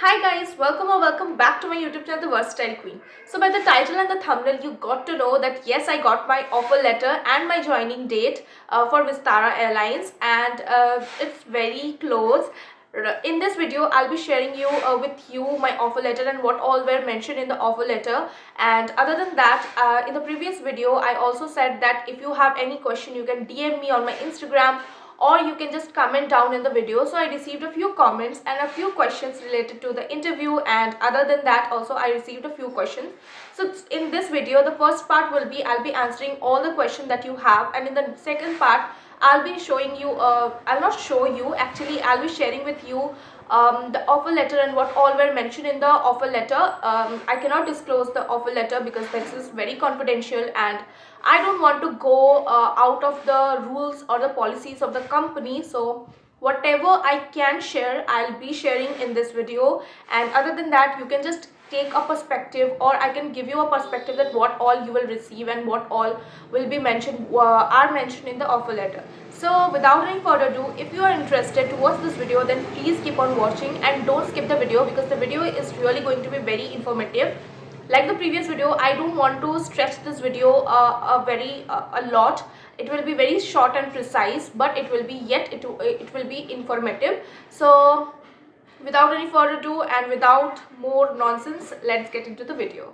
Hi guys, welcome or welcome back to my YouTube channel, The Versatile Queen. So by the title and the thumbnail, you got to know that yes, I got my offer letter and my joining date for Vistara Airlines, and it's very close. In this video, I'll be sharing with you my offer letter and what all were mentioned in the offer letter. And other than that, in the previous video, I also said that if you have any question, you can DM me on my Instagram, or you can just comment down in the video. So I received a few comments and a few questions related to the interview, and other than that also I received a few questions. So in this video, the first part will be I'll be answering all the questions that you have, and in the second part I'll be showing you I'll not show you, actually I'll be sharing with you the offer letter and what all were mentioned in the offer letter. I cannot disclose the offer letter because this is very confidential, and I don't want to go out of the rules or the policies of the company. So whatever I can share, I'll be sharing in this video, and other than that you can just take a perspective, or I can give you a perspective that what all you will receive and what all will be mentioned are mentioned in the offer letter. So without any further ado, if you are interested to watch this video, then please keep on watching and don't skip the video, because the video is really going to be very informative. Like the previous video, I don't want to stretch this video a lot. It will be very short and precise, but it will be it will be informative. So without any further ado and without more nonsense, let's get into the video.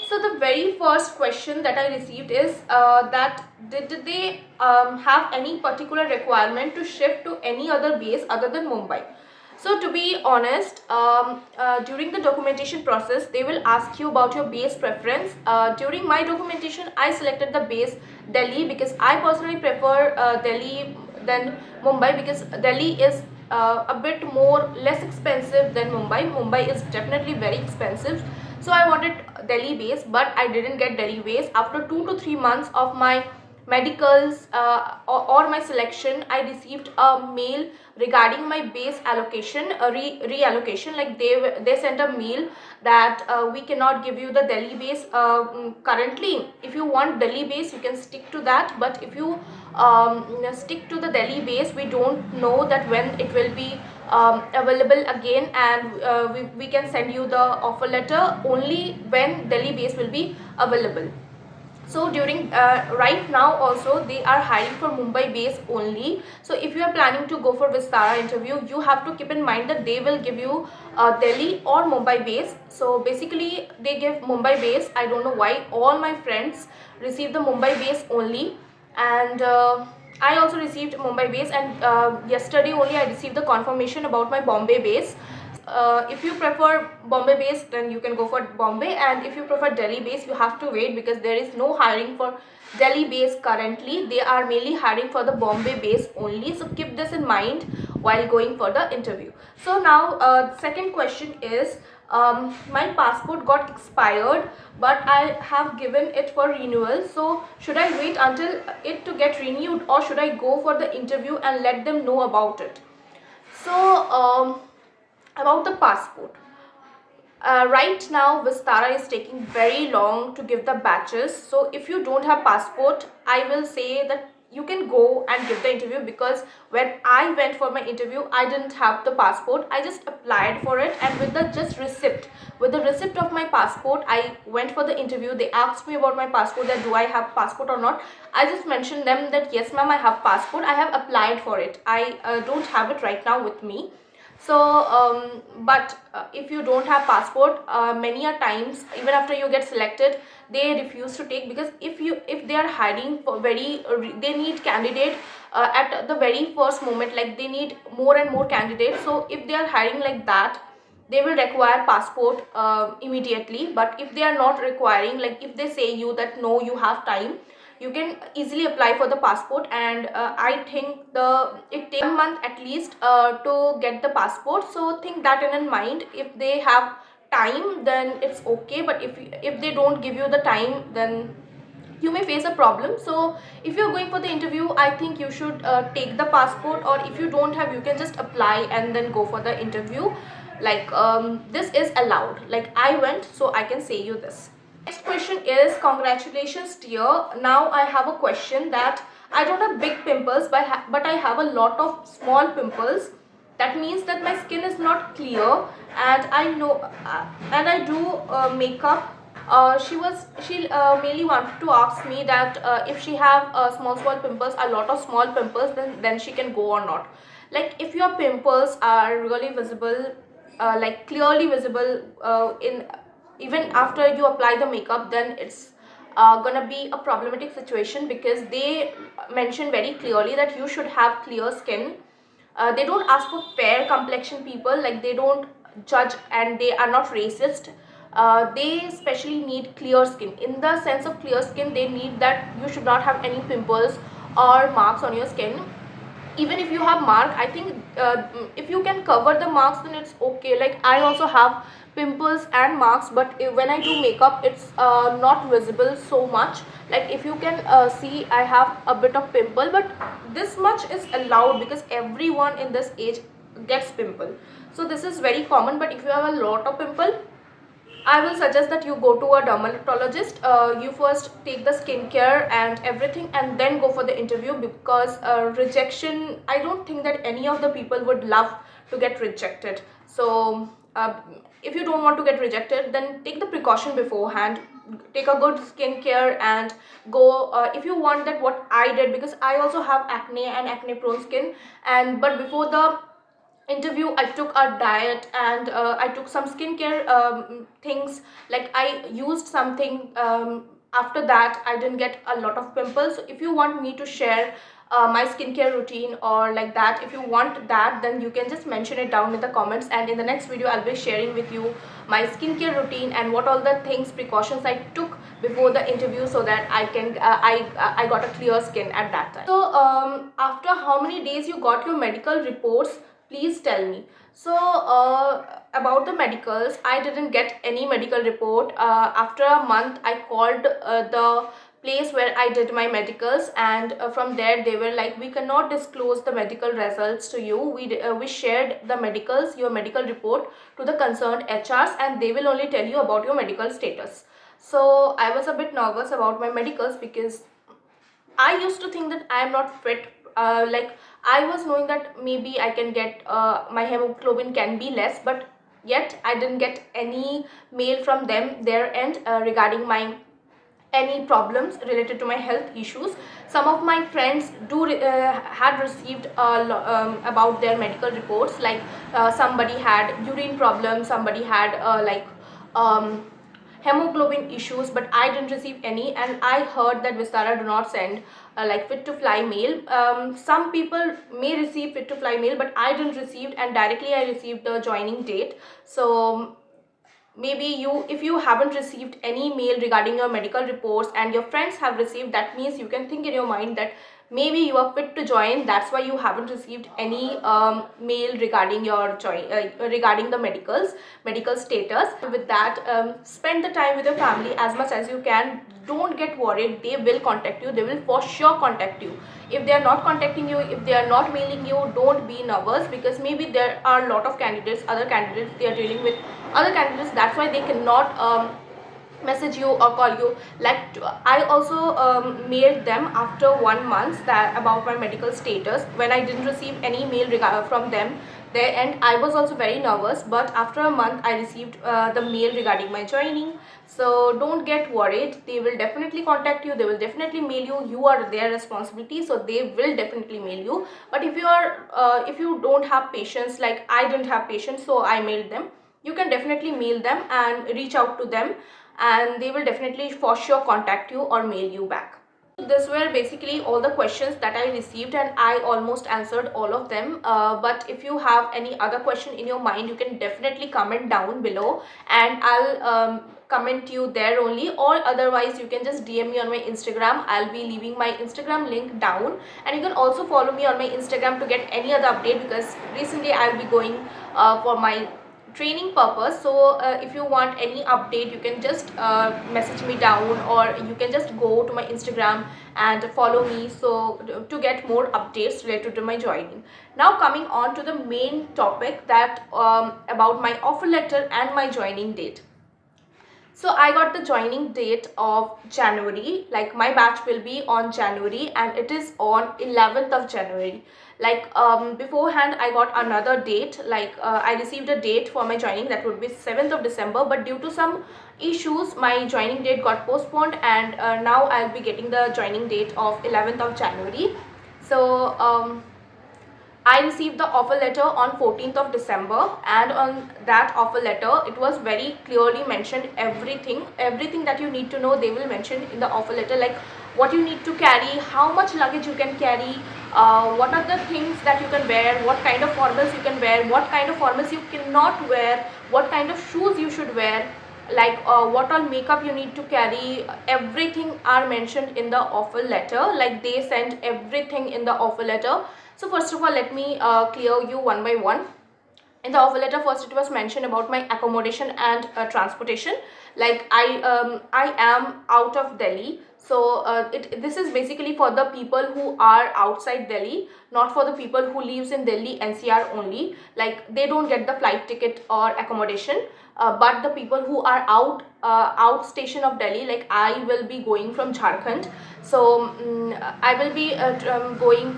So the very first question that I received is that did they have any particular requirement to shift to any other base other than Mumbai? So to be honest, during the documentation process, they will ask you about your base preference. During my documentation, I selected the base Delhi because I personally prefer Delhi than Mumbai, because Delhi is a bit more less expensive than Mumbai. Mumbai is definitely very expensive. So I wanted Delhi base, but I didn't get Delhi base. After 2 to 3 months of my medicals or my selection, I received a mail regarding my base allocation, reallocation. Like they sent a mail that we cannot give you the Delhi base currently. If you want Delhi base, you can stick to that, but if you stick to the Delhi base, we don't know that when it will be available again, and we can send you the offer letter only when Delhi base will be available. So during right now also they are hiring for Mumbai base only. So if you are planning to go for Vistara interview, you have to keep in mind that they will give you Delhi or Mumbai base. So basically they give Mumbai base. I don't know why all my friends receive the Mumbai base only, and I also received Mumbai base, and yesterday only I received the confirmation about my Bombay base. If you prefer Bombay base, then you can go for Bombay, and if you prefer Delhi base, you have to wait because there is no hiring for Delhi base currently. They are mainly hiring for the Bombay base only. So keep this in mind while going for the interview. So now second question is, my passport got expired, but I have given it for renewal. So should I wait until it to get renewed, or should I go for the interview and let them know about it? So about the passport, right now Vistara is taking very long to give the batches. So if you don't have passport, I will say that you can go and give the interview, because when I went for my interview, I didn't have the passport. I just applied for it, and with the just receipt, with the receipt of my passport, I went for the interview. They asked me about my passport, that do I have passport or not. I just mentioned them that yes ma'am, I have passport, I have applied for it. I don't have it right now with me. So but if you don't have passport, many a times even after you get selected, they refuse to take, because if they are hiring for they need candidate at the very first moment, like they need more and more candidates. So if they are hiring like that, they will require passport immediately. But if they are not requiring, like if they say you that no, you have time, you can easily apply for the passport. And I think it takes a month at least to get the passport. So think that in mind. If they have time, then it's okay, but if they don't give you the time, then you may face a problem. So if you're going for the interview, I think you should take the passport, or if you don't have, you can just apply and then go for the interview. Like this is allowed, like I went, so I can say you this. Next question is, congratulations dear. Now I have a question that I don't have big pimples, but I have a lot of small pimples. that means that my skin is not clear. And I know and I do makeup. She mainly wanted to ask me that if she have small pimples, a lot of small pimples, then she can go or not. Like if your pimples are really visible, like clearly visible in even after you apply the makeup, then it's gonna be a problematic situation, because they mention very clearly that you should have clear skin. They don't ask for fair complexion people, like they don't judge, and they are not racist. They especially need clear skin. In the sense of clear skin, they need that you should not have any pimples or marks on your skin. Even if you have mark, I think if you can cover the marks, then it's okay. Like I also have pimples and marks, but when I do makeup, it's not visible so much. Like if you can see, I have a bit of pimple, but this much is allowed because everyone in this age gets pimple. So this is very common. But if you have a lot of pimple, I will suggest that you go to a dermatologist. You first take the skincare and everything, and then go for the interview, because rejection, I don't think that any of the people would love to get rejected. So if you don't want to get rejected, then take the precaution beforehand. Take a good skincare and go. If you want that, what I did, because I also have acne and acne prone skin, and but before the interview I took a diet, and I took some skincare things. Like I used something, after that I didn't get a lot of pimples. So if you want me to share my skincare routine or like that, if you want that, then you can just mention it down in the comments, and in the next video I'll be sharing with you my skincare routine and what all the things, precautions I took before the interview, so that I can I got a clear skin at that time. So after how many days you got your medical reports, please tell me. So about the medicals, I didn't get any medical report. After a month I called the place where I did my medicals, and from there they were like, we cannot disclose the medical results to you. We shared the medicals, your medical report, to the concerned HRs, and they will only tell you about your medical status. So I was a bit nervous about my medicals, because I used to think that I am not fit. Like I was knowing that maybe I can get my hemoglobin can be less, but yet I didn't get any mail from them their end regarding my any problems related to my health issues. Some of my friends do had received about their medical reports, like somebody had urine problems, somebody had um, hemoglobin issues, but I didn't receive any. And I heard that Vistara do not send like fit to fly mail. Some people may receive fit to fly mail, but I didn't receive, and directly I received the joining date. So maybe you, if you haven't received any mail regarding your medical reports and your friends have received, that means you can think in your mind that maybe you are fit to join. That's why you haven't received any mail regarding your regarding the medical status. With that, spend the time with your family as much as you can. Don't get worried, they will contact you, they will for sure contact you. If they are not contacting you, if they are not mailing you, don't be nervous, because maybe there are a lot of candidates, other candidates, they are dealing with other candidates, that's why they cannot message you or call you. Like I also mailed them after 1 month that about my medical status. When I didn't receive any mail from them there, and I was also very nervous, but after a month I received the mail regarding my joining. So don't get worried, they will definitely contact you, they will definitely mail you. You are their responsibility, so they will definitely mail you. But if you are if you don't have patience, like I didn't have patience, so I mailed them, you can definitely mail them and reach out to them, and they will definitely for sure contact you or mail you back. This were basically all the questions that I received, and I almost answered all of them. But if you have any other question in your mind, you can definitely comment down below, and I'll comment you there only, or otherwise you can just DM me on my Instagram. I'll be leaving my Instagram link down, and you can also follow me on my Instagram to get any other update, because recently I'll be going for my training purpose. So if you want any update, you can just message me down, or you can just go to my Instagram and follow me, so to get more updates related to my joining. Now coming on to the main topic, that about my offer letter and my joining date. So I got the joining date of January, like my batch will be on January and it is on 11th of January. Like beforehand I got another date, like I received a date for my joining that would be 7th of December, but due to some issues my joining date got postponed, and now I'll be getting the joining date of 11th of January. So I received the offer letter on 14th of December, and on that offer letter it was very clearly mentioned everything that you need to know. They will mention in the offer letter, like what you need to carry, how much luggage you can carry, what are the things that you can wear, what kind of formals you can wear, what kind of formals you cannot wear, what kind of shoes you should wear, like what all makeup you need to carry. Everything are mentioned in the offer letter, like they sent everything in the offer letter. So first of all, let me clear you one by one. In the offer letter, first it was mentioned about my accommodation and transportation. Like I am out of Delhi, so this is basically for the people who are outside Delhi, not for the people who lives in Delhi NCR only. Like they don't get the flight ticket or accommodation, but the people who are out station of Delhi, like I will be going from Jharkhand, so I will be going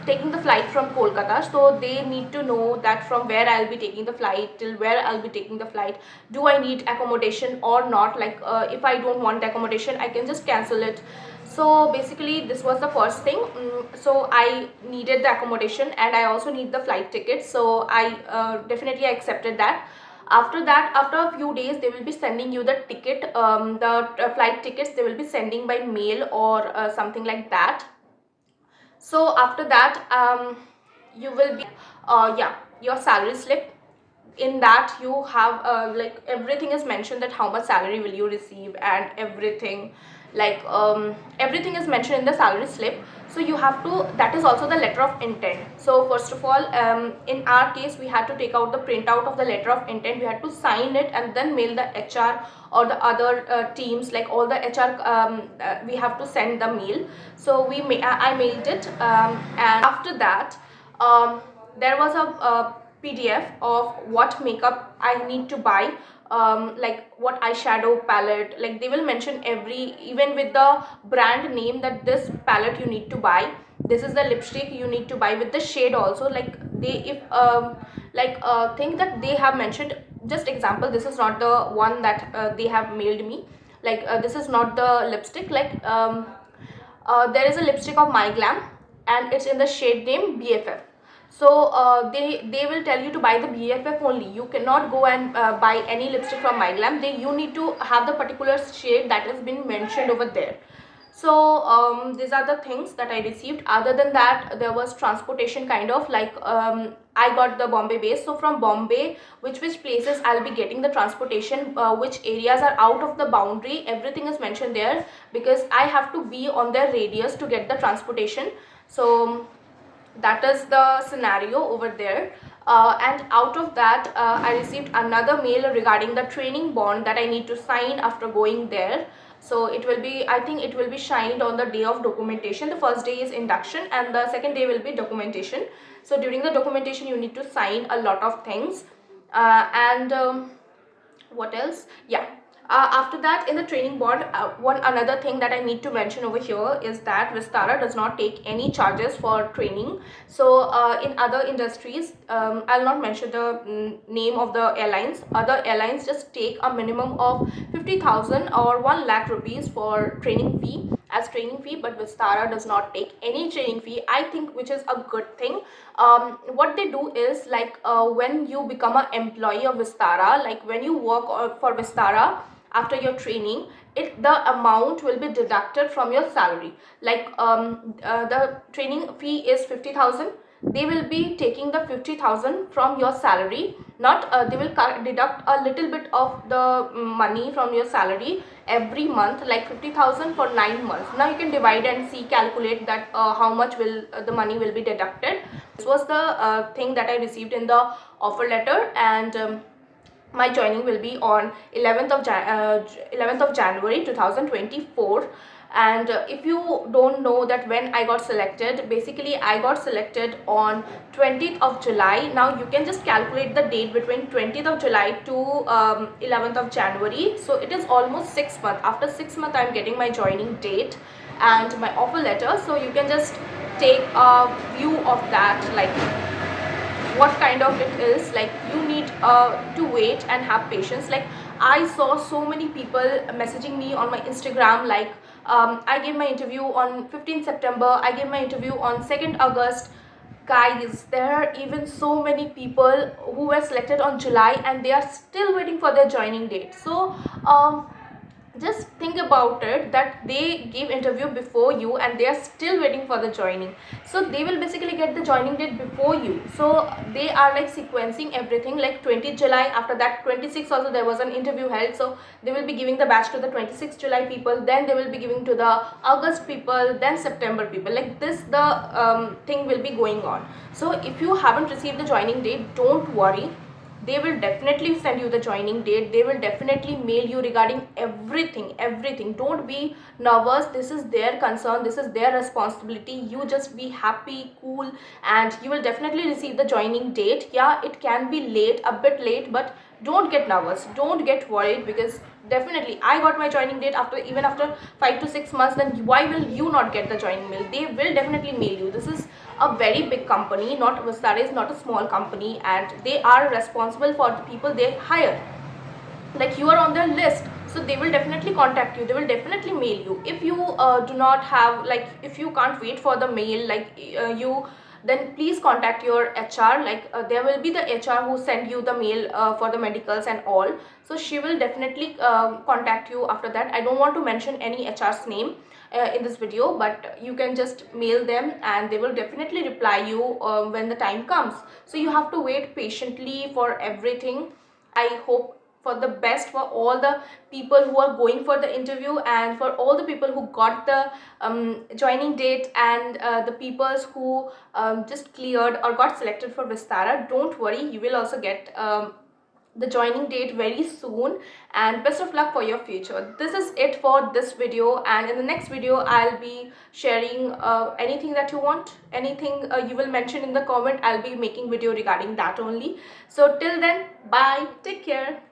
taking the flight from Kolkata. So they need to know that from where I'll be taking the flight till where I'll be taking the flight. Do I need accommodation or not? Like if I don't want accommodation, I can just cancel it. So basically this was the first thing. So I needed the accommodation and I also need the flight ticket, so I definitely accepted that. After that, after a few days, they will be sending you the ticket, the flight tickets they will be sending by mail or something like that. So after that you will be yeah, your salary slip. In that you have like everything is mentioned, that how much salary will you receive and everything, like everything is mentioned in the salary slip. So you have to, that is also the letter of intent. So first of all, in our case we had to take out the printout of the letter of intent, we had to sign it and then mail the HR or the other teams, like all the HR, we have to send the mail. So I mailed it, and after that there was a PDF of what makeup I need to buy, like what eyeshadow palette, like they will mention every, even with the brand name, that this palette you need to buy, this is the lipstick you need to buy with the shade also. Like they, if like think that they have mentioned, just example, this is not the one that they have mailed me, like this is not the lipstick, like there is a lipstick of My Glam and it's in the shade name BFF. So they will tell you to buy the BFF only. You cannot go and buy any lipstick from My Glam. You need to have the particular shade that has been mentioned over there. So these are the things that I received. Other than that, there was transportation, kind of like I got the Bombay base. So from Bombay, which places I'll be getting the transportation, which areas are out of the boundary, everything is mentioned there, because I have to be on their radius to get the transportation. So that is the scenario over there. And out of that I received another mail regarding the training bond that I need to sign after going there. So it will be, I think it will be signed on the day of documentation. The first day is induction and the second day will be documentation. So during the documentation you need to sign a lot of things, and what else, yeah. After that, in the training board, one another thing that I need to mention over here is that Vistara does not take any charges for training. So in other industries, I'll not mention the name of the airlines. Other airlines just take a minimum of 50,000 or 1 lakh rupees for training fee, as training fee, but Vistara does not take any training fee, I think, which is a good thing. What they do is, like when you become an employee of Vistara, like when you work for Vistara after your training, the amount will be deducted from your salary. Like the training fee is 50,000, they will be taking the 50,000 from your salary, not they will deduct a little bit of the money from your salary every month, like 50,000 for 9 months. Now you can divide and see, calculate that how much will the money will be deducted. This was the thing that I received in the offer letter, and my joining will be on 11th of January 2024. And if you don't know that when I got selected, basically I got selected on 20th of July. Now you can just calculate the date between 20th of July to 11th of January. So it is almost 6 months. After 6 months I'm getting my joining date and my offer letter. So you can just take a view of that, like what kind of it is. Like you need to wait and have patience. Like I saw so many people messaging me on my Instagram, like I gave my interview on 15th September, I gave my interview on 2nd August. Guys, there are even so many people who were selected on July and they are still waiting for their joining date. So just think about it, that they gave interview before you and they are still waiting for the joining. So they will basically get the joining date before you. So they are like sequencing everything, like 20th July, after that 26th also there was an interview held, so they will be giving the batch to the 26th July people, then they will be giving to the August people, then September people, like this the thing will be going on. So if you haven't received the joining date, don't worry, they will definitely send you the joining date, they will definitely mail you regarding everything. Don't be nervous, this is their concern, this is their responsibility. You just be happy, cool, and you will definitely receive the joining date. Yeah, it can be late, a bit late, but don't get nervous, don't get worried, because definitely I got my joining date after, even after 5 to 6 months. Then why will you not get the joining mail? They will definitely mail you. This is a very big company, not Vistara is not a small company, and they are responsible for the people they hire. Like you are on their list, so they will definitely contact you, they will definitely mail you. If you do not have, like if you can't wait for the mail, like you, then please contact your HR. Like there will be the HR who send you the mail for the medicals and all, so she will definitely contact you after that. I don't want to mention any HR's name in this video, but you can just mail them and they will definitely reply you when the time comes. So you have to wait patiently for everything. I hope for the best for all the people who are going for the interview, and for all the people who got the joining date, and the peoples who just cleared or got selected for Vistara. Don't worry, you will also get the joining date very soon, and best of luck for your future. This is it for this video, and in the next video I'll be sharing anything that you want, anything you will mention in the comment. I'll be making video regarding that only. So till then, bye, take care.